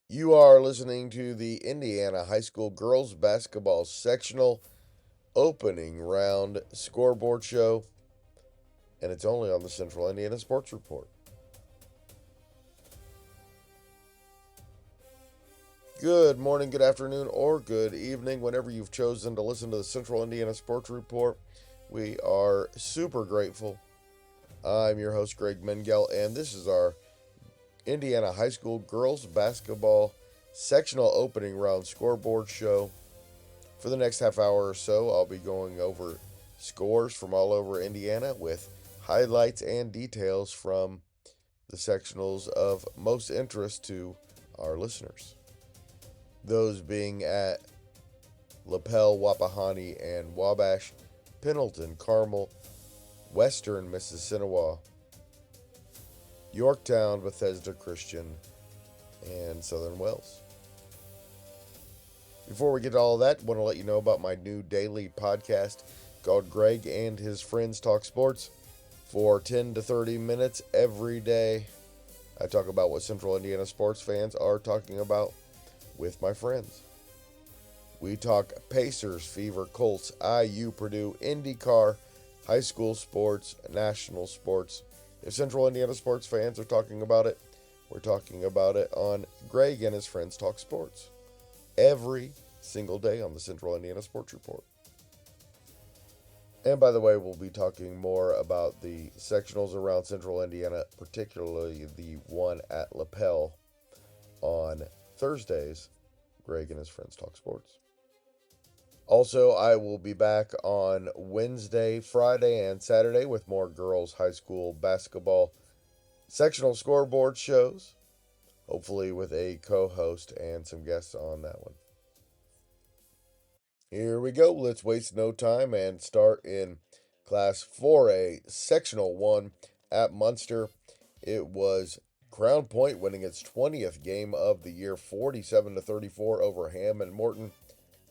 You are listening to the Indiana High School Girls Basketball Sectional Opening Round Scoreboard Show, and it's only on the Central Indiana Sports Report. Good morning, good afternoon, or good evening, whenever you've chosen to listen to the Central Indiana Sports Report. We are super grateful. I'm your host, Greg Mengel, and this is our Indiana High School Girls Basketball Sectional Opening Round Scoreboard Show. For the next half hour or so, I'll be going over scores from all over Indiana with highlights and details from the sectionals of most interest to our listeners. Those being at Lapel, Wapahani, and Wabash, Pendleton, Carmel, Western Mississinewa, Yorktown, Bethesda Christian, and Southern Wells. Before we get to all of that, I want to let you know about my new daily podcast called Greg and His Friends Talk Sports. For 10 to 30 minutes every day, I talk about what Central Indiana sports fans are talking about with my friends. We talk Pacers, Fever, Colts, IU, Purdue, IndyCar, high school sports, national sports. If Central Indiana sports fans are talking about it, we're talking about it on Greg and His Friends Talk Sports every single day on the Central Indiana Sports Report. And by the way, we'll be talking more about the sectionals around Central Indiana, particularly the one at Lapel on Thursdays. Greg and His Friends Talk Sports. Also, I will be back on Wednesday, Friday, and Saturday with more girls' high school basketball sectional scoreboard shows, hopefully with a co-host and some guests on that one. Here we go. Let's waste no time and start in Class 4A, Sectional 1 at Munster. It was Crown Point winning its 20th game of the year, 47-34 over Ham and Morton.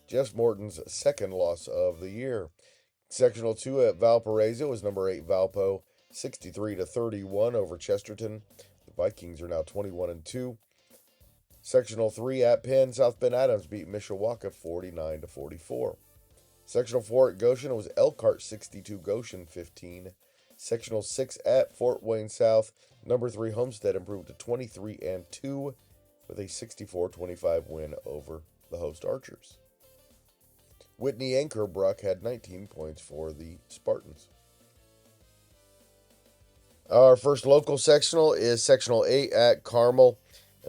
Jeff Morton's second loss of the year. Sectional 2 at Valparaiso was number 8 Valpo, 63-31 over Chesterton. The Vikings are now 21-2. Sectional 3 at Penn, South Bend Adams beat Mishawaka 49-44. Sectional 4 at Goshen was Elkhart 62, Goshen 15. Sectional 6 at Fort Wayne South, number 3 Homestead improved to 23-2 with a 64-25 win over the host Archers. Whitney Ankerbruck had 19 points for the Spartans. Our first local sectional is Sectional 8 at Carmel.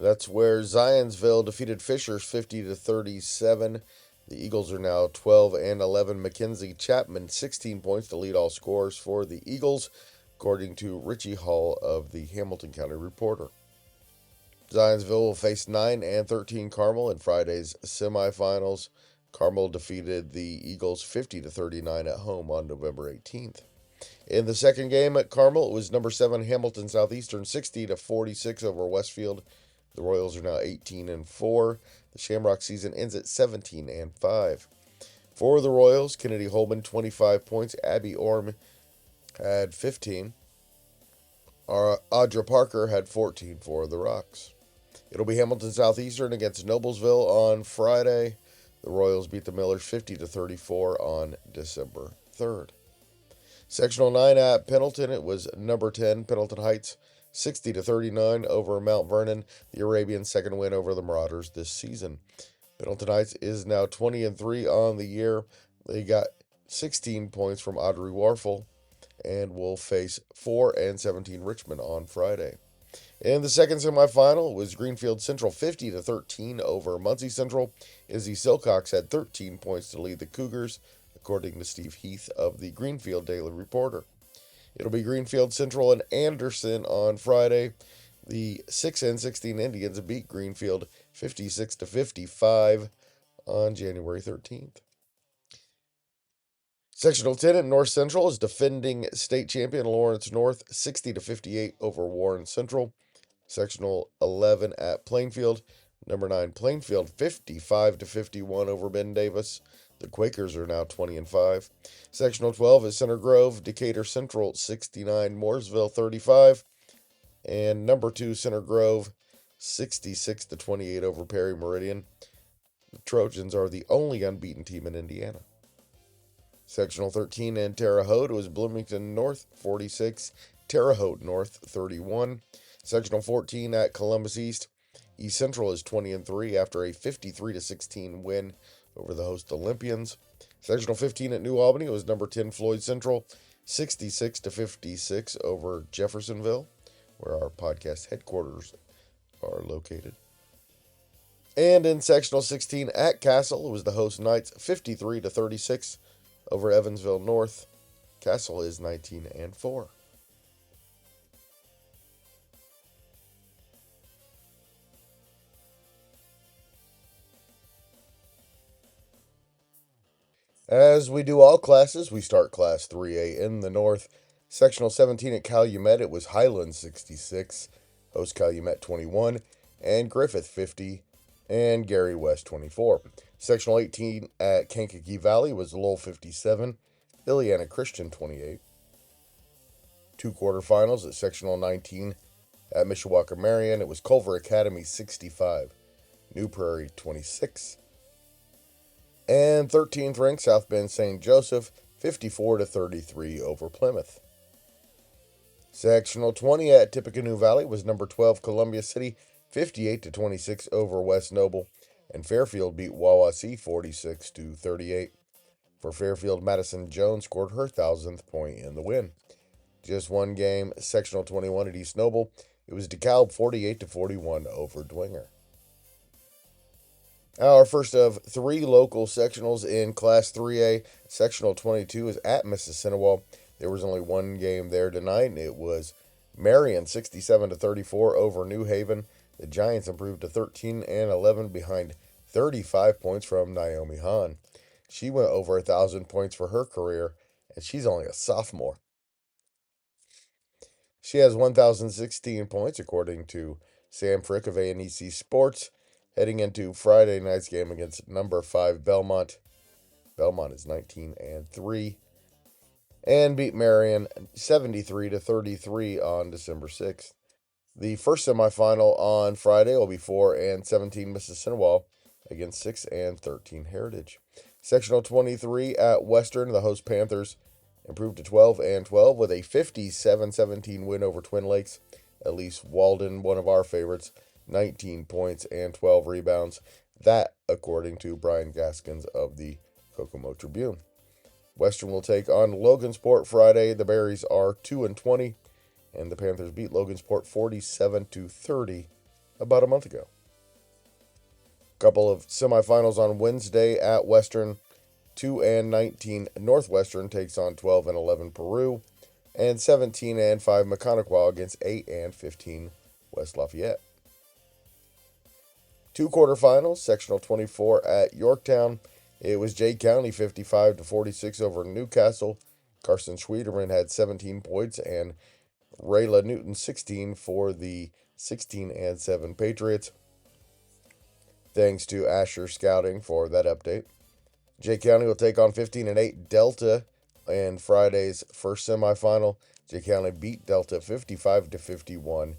That's where Zionsville defeated Fishers 50-37. The Eagles are now 12-11. Mackenzie Chapman 16 points to lead all scorers for the Eagles, according to Richie Hall of the Hamilton County Reporter. Zionsville will face 9-13 Carmel in Friday's semifinals. Carmel defeated the Eagles 50-39 at home on November 18th. In the second game at Carmel, it was number 7 Hamilton Southeastern 60-46 over Westfield. The Royals are now 18-4. The Shamrock season ends at 17-5. For the Royals, Kennedy Holman 25 points. Abby Orm had 15. Audra Parker had 14 for the Rocks. It'll be Hamilton Southeastern against Noblesville on Friday. The Royals beat the Millers 50-34 on December 3rd. Sectional 9 at Pendleton, it was number 10 Pendleton Heights 60-39 over Mount Vernon, the Arabians' second win over the Marauders this season. Pendleton Heights is now 20-3 on the year. They got 16 points from Audrey Warfel and will face 4-17 Richmond on Friday. In the second semifinal, it was Greenfield Central 50-13 over Muncie Central. Izzy Silcox had 13 points to lead the Cougars, according to Steve Heath of the Greenfield Daily Reporter. It'll be Greenfield Central and Anderson on Friday. The 6-16 Indians beat Greenfield 56-55 on January 13th. Sectional 10 at North Central is defending state champion Lawrence North 60-58 over Warren Central. Sectional 11 at Plainfield, number 9 Plainfield 55-51 over Ben Davis. The Quakers are now 20-5. Sectional 12 is Center Grove, Decatur Central 69, Mooresville 35. And number 2 Center Grove 66-28 over Perry Meridian. The Trojans are the only unbeaten team in Indiana. Sectional 13 in Terre Haute was Bloomington North 46, Terre Haute North 31. Sectional 14 at Columbus East. East Central is 20-3 after a 53-16 win over the host Olympians. Sectional 15 at New Albany was number 10 Floyd Central 66-56 over Jeffersonville, where our podcast headquarters are located. And in Sectional 16 at Castle, it was the host Knights 53-36 over Evansville North. Castle is 19-4. As we do all classes, we start Class 3A in the North. Sectional 17 at Calumet, it was Highland 66, host Calumet 21, and Griffith 50, and Gary West 24. Sectional 18 at Kankakee Valley was Lowell 57, Illiana Christian 28. Two quarterfinals at Sectional 19 at Mishawaka Marion, it was Culver Academy 65, New Prairie 26. And 13th ranked South Bend St. Joseph 54-33 over Plymouth. Sectional 20 at Tippecanoe Valley was number 12 Columbia City 58-26 over West Noble, and Fairfield beat Wawasee 46-38. For Fairfield, Madison Jones scored her 1,000th point in the win. Just one game, Sectional 21 at East Noble, it was DeKalb 48-41 over Dwenger. Our first of three local sectionals in Class 3A. Sectional 22 is at Mississinewa. There was only one game there tonight, and it was Marion 67-34 over New Haven. The Giants improved to 13-11 behind 35 points from Naomi Hahn. She went over 1,000 points for her career, and she's only a sophomore. She has 1,016 points, according to Sam Frick of A&EC Sports, heading into Friday night's game against number 5 Belmont. Belmont is 19-3. And beat Marion 73-33 on December 6th. The first semifinal on Friday will be 4-17 Mississinewa against 6-13 Heritage. Sectional 23 at Western, the host Panthers improved to 12-12 with a 57-17 win over Twin Lakes. Elise Walden, one of our favorites, 19 points and 12 rebounds. That, according to Brian Gaskins of the Kokomo Tribune. Western will take on Logansport Friday. The Berries are 2-20, and the Panthers beat Logansport 47-30 about a month ago. Couple of semifinals on Wednesday at Western. 2-19 Northwestern takes on 12-11 Peru, and 17-5 Maconaquah against 8-15 West Lafayette. Two quarterfinals, Sectional 24 at Yorktown. It was Jay County 55-46 over Newcastle. Carson Schwederman had 17 points and Rayla Newton 16 for the 16-7 Patriots. Thanks to Asher Scouting for that update. Jay County will take on 15-8 Delta in Friday's first semifinal. Jay County beat Delta 55-51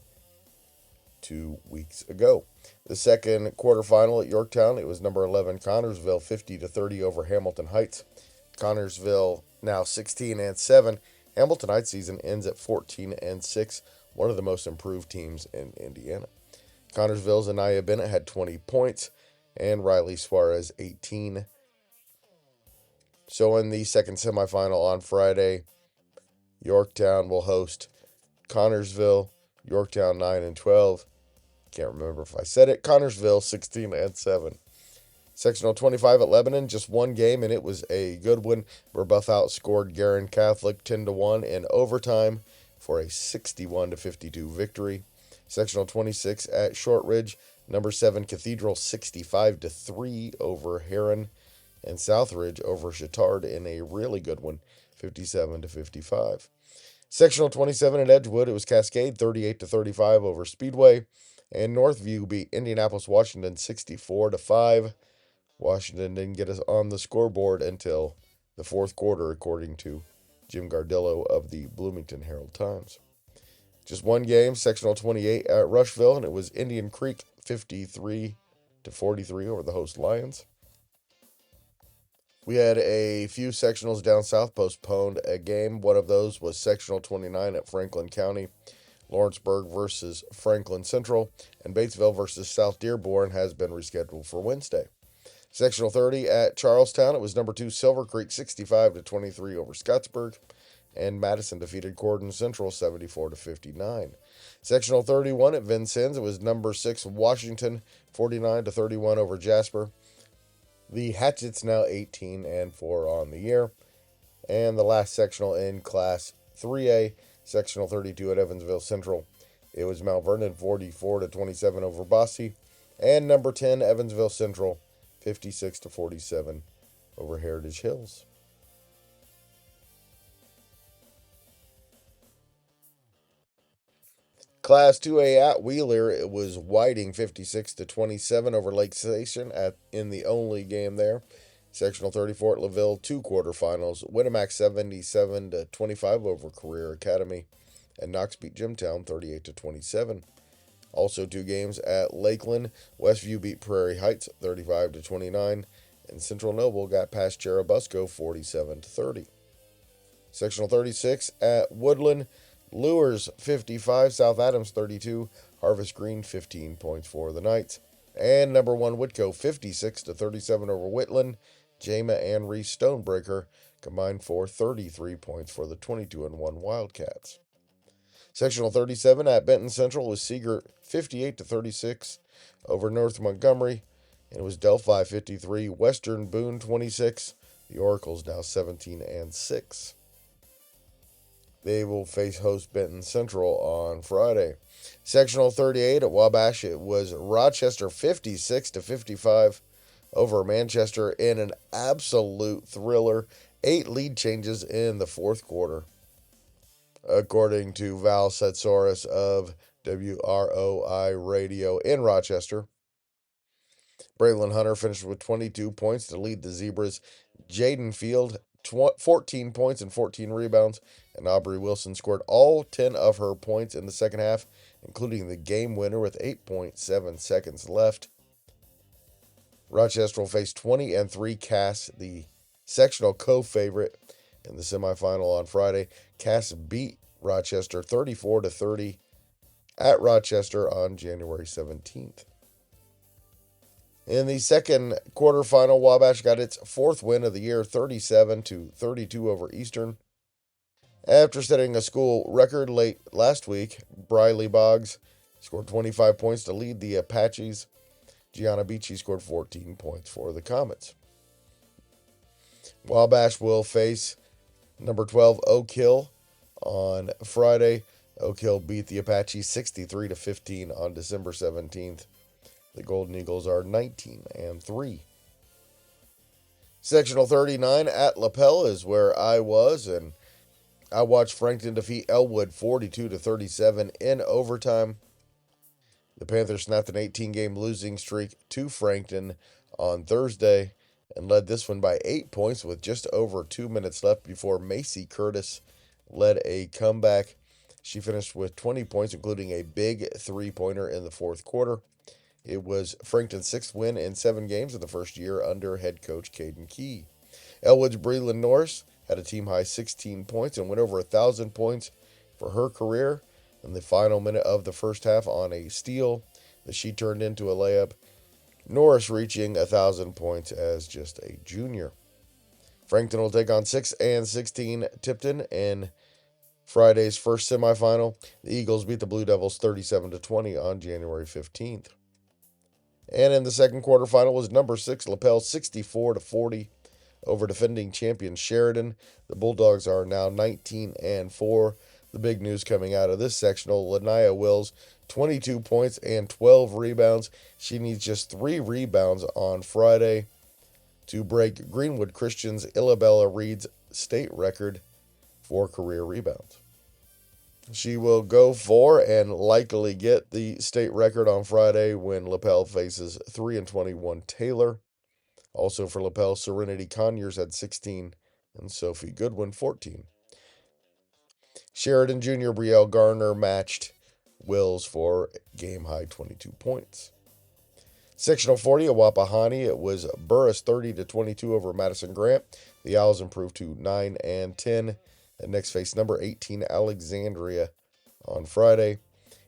2 weeks ago. The second quarterfinal at Yorktown, it was number 11 Connorsville 50-30 over Hamilton Heights. Connorsville now 16-7. Hamilton Heights season ends at 14-6, one of the most improved teams in Indiana. Connorsville's Anaya Bennett had 20 points and Riley Suarez 18. So in the second semifinal on Friday, Yorktown will host Connorsville. Yorktown 9-12. Can't remember if I said it. Connorsville 16-7. Sectional 25 at Lebanon, just one game, and it was a good one. Rebuff outscored Garin Catholic 10-1 in overtime for a 61-52 victory. Sectional 26 at Shortridge, number 7 Cathedral 65-3 over Heron, and Southridge over Chittard in a really good one, 57-55. Sectional 27 at Edgewood, it was Cascade 38-35 over Speedway, and Northview beat Indianapolis Washington 64-5. Washington didn't get us on the scoreboard until the fourth quarter, according to Jim Gardillo of the Bloomington Herald-Times. Just one game, sectional 28 at Rushville, and it was Indian Creek 53-43 over the host Lions. We had a few sectionals down south postponed a game. One of those was sectional 29 at Franklin County. Lawrenceburg versus Franklin Central, and Batesville versus South Dearborn has been rescheduled for Wednesday. Sectional 30 at Charlestown, it was number 2 Silver Creek 65-23 over Scottsburg, and Madison defeated Cordon Central 74-59. Sectional 31 at Vincennes, it was number 6 Washington 49-31 over Jasper. The Hatchets now 18-4 on the year. And the last sectional in Class 3A, sectional 32 at Evansville Central. It was Mount Vernon 44-27 over Bosse, and number 10 Evansville Central 56-47 over Heritage Hills. Class 2A at Wheeler, it was Whiting 56-27 over Lake Station in the only game there. Sectional 34 at LaVille, 2 quarterfinals. Winnemac 77-25 over Career Academy. And Knox beat Jimtown 38-27. Also 2 games at Lakeland. Westview beat Prairie Heights 35-29. And Central Noble got past Cherubusco 47-30. Sectional 36 at Woodland. Lures 55, South Adams 32, Harvest Green 15 points for the Knights. And number 1 Whitco 56-37 over Whitland. Jama and Reese Stonebreaker combined for 33 points for the 22-1 Wildcats. Sectional 37 at Benton Central was Seeger 58-36 over North Montgomery. And it was Delphi 53, Western Boone 26. The Oracles now 17-6. They will face host Benton Central on Friday. Sectional 38 at Wabash, it was Rochester 56-55 over Manchester in an absolute thriller. 8 lead changes in the fourth quarter. According to Val Setsoris of WROI Radio in Rochester, Braylon Hunter finished with 22 points to lead the Zebras. Jaden Field 14 points and 14 rebounds, and Aubrey Wilson scored all 10 of her points in the second half, including the game winner with 8.7 seconds left. Rochester will face 20-3 Cass, the sectional co-favorite, in the semifinal on Friday. Cass beat Rochester 34-30 at Rochester on January 17th. In the second quarterfinal, Wabash got its 4th win of the year, 37-32 over Eastern. After setting a school record late last week, Briley Boggs scored 25 points to lead the Apaches. Gianna Beachy scored 14 points for the Comets. Wabash will face number 12 Oak Hill on Friday. Oak Hill beat the Apaches 63-15 on December 17th. The Golden Eagles are 19-3. Sectional 39 at Lapel is where I was, and I watched Frankton defeat Elwood 42-37 in overtime. The Panthers snapped an 18-game losing streak to Frankton on Thursday and led this one by 8 points with just over 2 minutes left before Macy Curtis led a comeback. She finished with 20 points, including a big three-pointer in the fourth quarter. It was Frankton's 6th win in 7 games in the first year under head coach Caden Key. Elwood's Breland Norris had a team-high 16 points and went over 1,000 points for her career in the final minute of the first half on a steal that she turned into a layup. Norris reaching 1,000 points as just a junior. Frankton will take on 6-16 Tipton in Friday's first semifinal. The Eagles beat the Blue Devils 37-20 on January 15th. And in the second quarterfinal was number 6 Lapel 64-40 over defending champion Sheridan. The Bulldogs are now 19-4. The big news coming out of this sectional, Lanaya Wills, 22 points and 12 rebounds. She needs just 3 rebounds on Friday to break Greenwood Christian's Illabella Reed's state record for career rebounds. She will go for and likely get the state record on Friday when Lapel faces 3-21 Taylor. Also for Lapel, Serenity Conyers had 16 and Sophie Goodwin 14. Sheridan Jr. Brielle Garner matched Wills for game high 22 points. Sectional 40 at Wapahani, it was Burris 30-22 over Madison Grant. The Owls improved to 9-10. And next face number 18 Alexandria on Friday.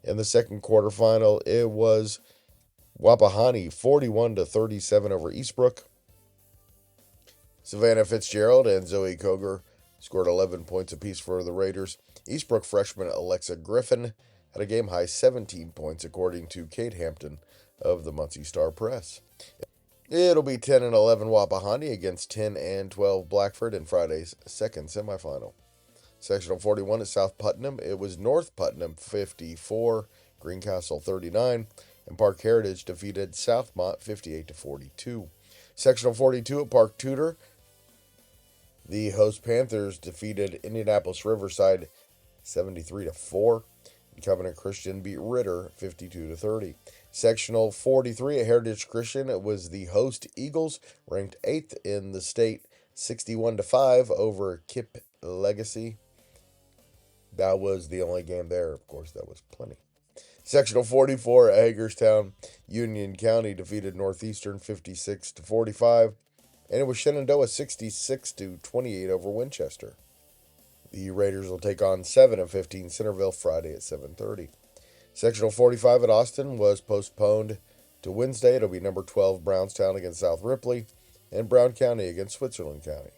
In the second quarterfinal, it was Wapahani 41-37 over Eastbrook. Savannah Fitzgerald and Zoe Koger scored 11 points apiece for the Raiders. Eastbrook freshman Alexa Griffin had a game high 17 points, according to Kate Hampton of the Muncie Star Press. It'll be 10-11 Wapahani against 10-12 Blackford in Friday's second semifinal. Sectional 41 at South Putnam, it was North Putnam 54, Greencastle 39, and Park Heritage defeated Southmont 58-42. Sectional 42 at Park Tudor, the host Panthers defeated Indianapolis Riverside 73-4. Covenant Christian beat Ritter 52-30. Sectional 43 at Heritage Christian, it was the host Eagles, ranked 8th in the state, 61-5 over Kip Legacy. That was the only game there. Of course, that was plenty. Sectional 44 at Hagerstown, Union County defeated Northeastern 56-45, and it was Shenandoah 66-28 over Winchester. The Raiders will take on 7-15 Centerville Friday at 7:30. Sectional 45 at Austin was postponed to Wednesday. It'll be number 12 Brownstown against South Ripley and Brown County against Switzerland County.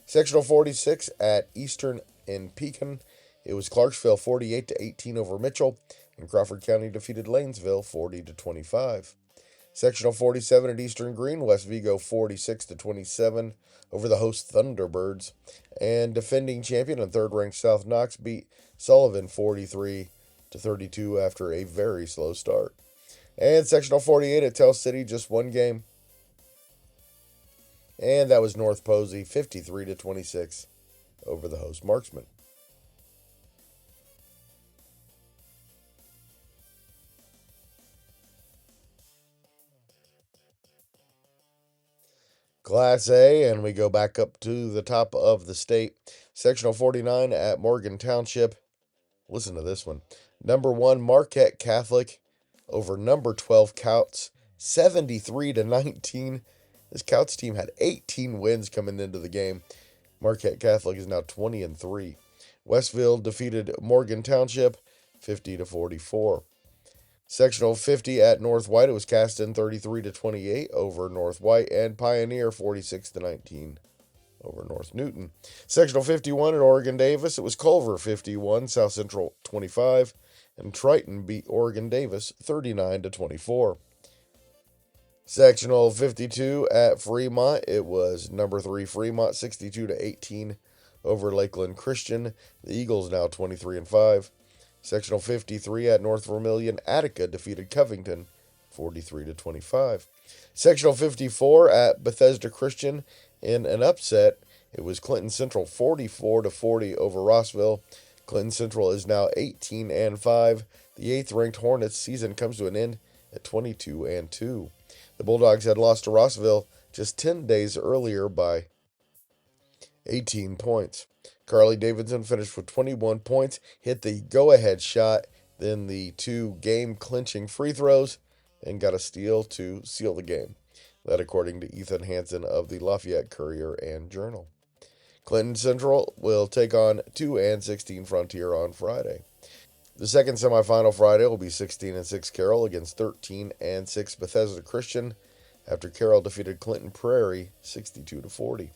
Sectional 46 at Eastern in Pekin, it was Clarksville 48-18 over Mitchell, and Crawford County defeated Lanesville 40-25. Sectional 47 at Eastern Green, West Vigo 46-27 over the host Thunderbirds, and defending champion and third-ranked South Knox beat Sullivan 43-32 after a very slow start. And Sectional 48 at Tell City, just one game, and that was North Posey 53-26 over the host Marksman. Class A, and we go back up to the top of the state. Sectional 49 at Morgan Township. Listen to this one. Number 1 Marquette Catholic over number 12 Couts, 73-19. This Couts team had 18 wins coming into the game. Marquette Catholic is now 20-3. Westville defeated Morgan Township 50-44. Sectional 50 at North White, it was Caston 33-28 over North White, and Pioneer 46-19 over North Newton. Sectional 51 at Oregon Davis, it was Culver 51, South Central 25, and Triton beat Oregon Davis 39-24. Sectional 52 at Fremont, it was number 3 Fremont 62-18 over Lakeland Christian. The Eagles now 23-5. Sectional 53 at North Vermilion, Attica defeated Covington 43-25. Sectional 54 at Bethesda Christian in an upset, it was Clinton Central 44-40 over Rossville. Clinton Central is now 18-5. The 8th ranked Hornets season comes to an end at 22-2. The Bulldogs had lost to Rossville just 10 days earlier by 18 points. Carly Davidson finished with 21 points, hit the go-ahead shot, then the 2 game-clinching free throws, and got a steal to seal the game. That according to Ethan Hansen of the Lafayette Courier and Journal. Clinton Central will take on 2-16 Frontier on Friday. The second semifinal Friday will be 16-6 Carroll against 13-6 Bethesda Christian after Carroll defeated Clinton Prairie 62-40.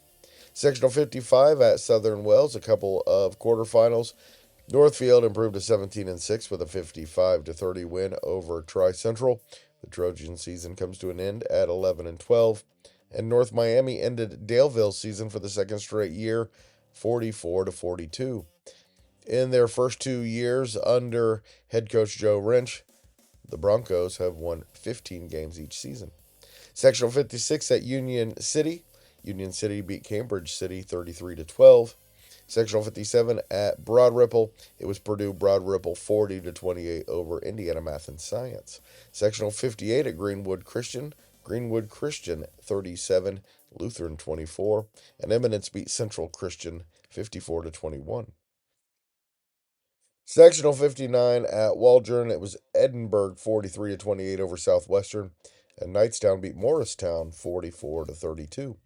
Sectional 55 at Southern Wells, a couple of quarterfinals. Northfield improved to 17-6 with a 55-30 win over Tri-Central. The Trojan season comes to an end at 11-12. And North Miami ended Daleville's season for the second straight year, 44-42. In their first 2 years under head coach Joe Wrench, the Broncos have won 15 games each season. Sectional 56 at Union City. Union City beat Cambridge City 33-12. Sectional 57 at Broad Ripple. It was Purdue Broad Ripple 40-28 over Indiana Math and Science. Sectional 58 at Greenwood Christian. Greenwood Christian 37, Lutheran 24, and Eminence beat Central Christian 54-21. Sectional 59 at Waldron. It was Edinburgh 43-28 over Southwestern. And Knightstown beat Morristown 44-32.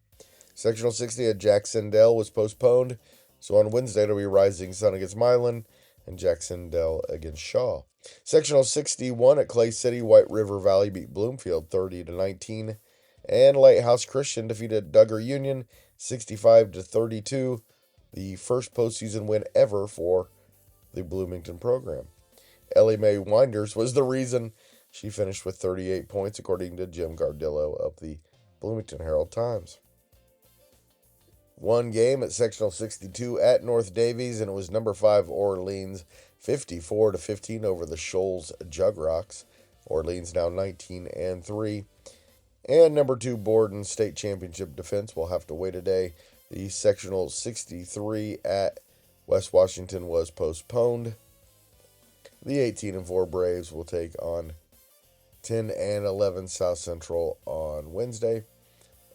Sectional 60 at Jacksonville was postponed. So on Wednesday it'll be Rising Sun against Milan and Jacksonville against Shaw. Sectional 61 at Clay City, White River Valley beat Bloomfield 30-19. And Lighthouse Christian defeated Duggar Union 65-32. The first postseason win ever for the Bloomington program. Ellie Mae Winders was the reason she finished with 38 points, according to Jim Gardillo of the Bloomington Herald-Times. One game at Sectional 62 at North Davies, and it was number 5 Orleans 54-15 over the Shoals Jugrocks. Orleans now 19-3. And number 2 Borden State Championship defense will have to wait a day. The Sectional 63 at West Washington was postponed. The 18-4 Braves will take on 10-11 South Central on Wednesday.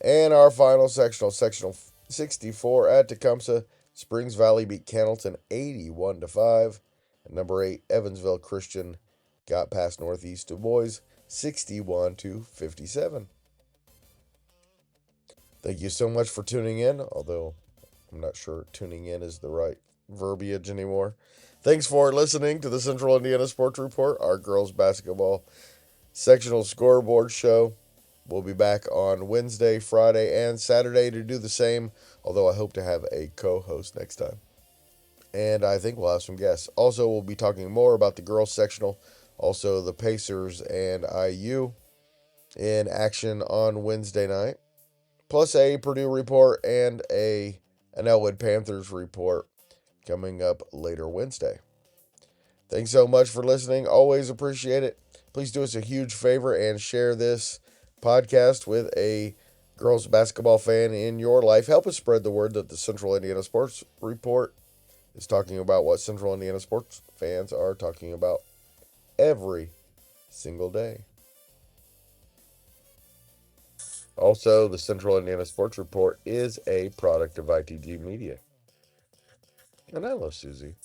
And our final sectional, Sectional 64 at Tecumseh, Springs Valley beat Pendleton 81-5. And number 8 Evansville Christian got past Northeast Du Bois 61-57. Thank you so much for tuning in, although I'm not sure tuning in is the right verbiage anymore. Thanks for listening to the Central Indiana Sports Report, our girls basketball sectional scoreboard show. We'll be back on Wednesday, Friday, and Saturday to do the same, although I hope to have a co-host next time. And I think we'll have some guests. Also, we'll be talking more about the girls sectional, also the Pacers and IU in action on Wednesday night, plus a Purdue report and an Elwood Panthers report coming up later Wednesday. Thanks so much for listening. Always appreciate it. Please do us a huge favor and share this podcast with a girls basketball fan in your life. Help us spread the word that the Central Indiana Sports Report is talking about what Central Indiana sports fans are talking about every single day. Also, the Central Indiana Sports Report is a product of ITG Media. And I love Susie.